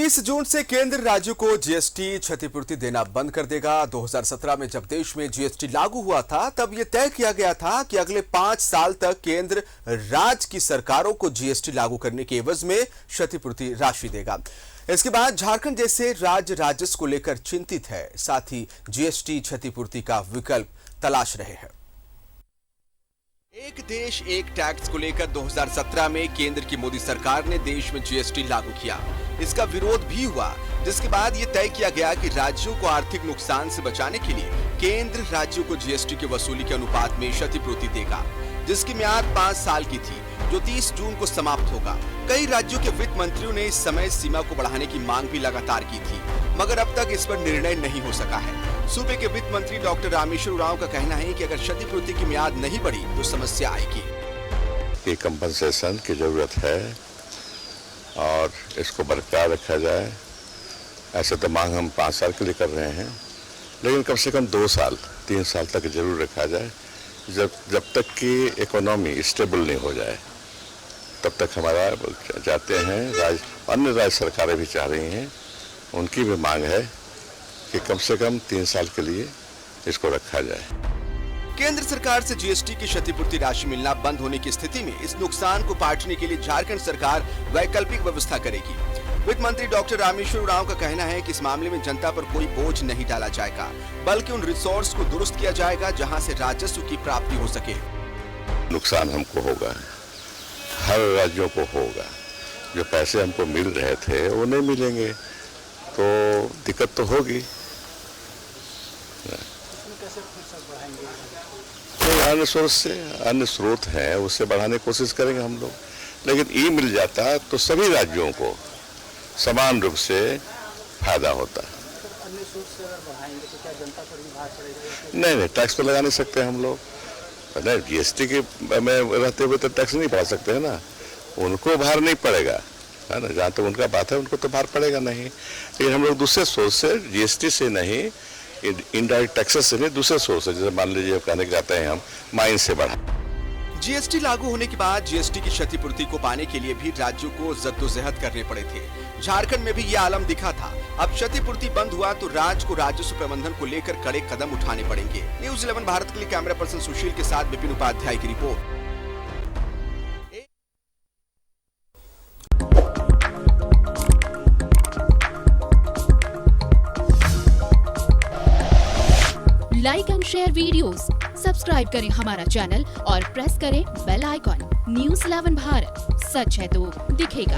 30 जून से केंद्र राज्यों को जीएसटी क्षतिपूर्ति देना बंद कर देगा। 2017 में जब देश में जीएसटी लागू हुआ था तब यह तय किया गया था कि अगले 5 साल तक केंद्र राज्य की सरकारों को जीएसटी लागू करने के एवज में क्षतिपूर्ति राशि देगा। इसके बाद झारखंड जैसे राज्य राजस्व को लेकर चिंतित है, साथ ही जीएसटी क्षतिपूर्ति का विकल्प तलाश रहे हैं। एक देश एक टैक्स को लेकर 2017 में केंद्र की मोदी सरकार ने देश में जीएसटी लागू किया। इसका विरोध भी हुआ, जिसके बाद यह तय किया गया कि राज्यों को आर्थिक नुकसान से बचाने के लिए केंद्र राज्यों को जीएसटी की वसूली के अनुपात में क्षतिपूर्ति देगा, जिसकी मियाद 5 साल की थी, जो 30 जून को समाप्त होगा। कई राज्यों के वित्त मंत्रियों ने इस समय सीमा को बढ़ाने की मांग भी लगातार की थी, मगर अब तक इस पर निर्णय नहीं हो सका है। सूबे के वित्त मंत्री डॉक्टर रामेश्वर उरांव का कहना है कि अगर क्षतिपूर्ति की मियाद नहीं बढ़ी तो समस्या आएगी। ये कंपनसेशन की जरूरत है और इसको बरकरार रखा जाए। ऐसे तो मांग हम 5 साल के लिए कर रहे हैं, लेकिन कम से कम 2 साल 3 साल तक जरूर रखा जाए। जब तक कि इकोनॉमी स्टेबल नहीं हो जाए तब तक हमारा चाहते हैं, अन्य राज्य सरकारें भी चाह रही हैं, उनकी भी मांग है कि कम से कम 3 साल के लिए इसको रखा जाए। केंद्र सरकार से जीएसटी की क्षतिपूर्ति राशि मिलना बंद होने की स्थिति में इस नुकसान को पाटने के लिए झारखंड सरकार वैकल्पिक व्यवस्था करेगी। वित्त मंत्री डॉक्टर रामेश्वर उरांव का कहना है कि इस मामले में जनता पर कोई बोझ नहीं डाला जाएगा, बल्कि उन रिसोर्स को दुरुस्त किया जाएगा जहां से राजस्व की प्राप्ति हो सके। नुकसान हमको होगा, हर राज्यों को होगा। जो पैसे हमको मिल रहे थे वो नहीं मिलेंगे तो दिक्कत तो होगी। अन्य सोर्स से, अन्य स्रोत हैं, उससे बढ़ाने की कोशिश करेंगे हम लोग। लेकिन ये मिल जाता तो सभी राज्यों को समान रूप से फायदा होता। अन्य सोर्स से अगर बढ़ाएंगे तो क्या जनता पर भी भार पड़ेगा? नहीं, टैक्स तो लगा नहीं सकते हम लोग। नहीं, जीएसटी के में रहते हुए तो टैक्स नहीं बढ़ा सकते हैं ना, उनको भार नहीं पड़ेगा, है ना। जहाँ तक उनका बात है उनको तो भार पड़ेगा नहीं। लेकिन हम लोग दूसरे सोर्स से, जीएसटी से नहीं, इनडायरेक्ट टैक्सेस से नहीं, दूसरे सोर्स से, जैसे मान लीजिए कहने के जाते हैं हम माइन से बढ़ा। जीएसटी लागू होने के बाद जीएसटी की क्षतिपूर्ति को पाने के लिए भी राज्यों को जद्दोजहद करने पड़े थे। झारखंड में भी ये आलम दिखा था। अब क्षतिपूर्ति बंद हुआ तो राज्य को राजस्व प्रबंधन को लेकर कड़े कदम उठाने पड़ेंगे। न्यूज़ 11 भारत के लिए कैमरा पर्सन सुशील के साथ विपिन उपाध्याय की report. Like and share videos, subscribe करें हमारा चैनल और प्रेस करें बेल आइकॉन। न्यूज़ 11 भारत, सच है तो दिखेगा।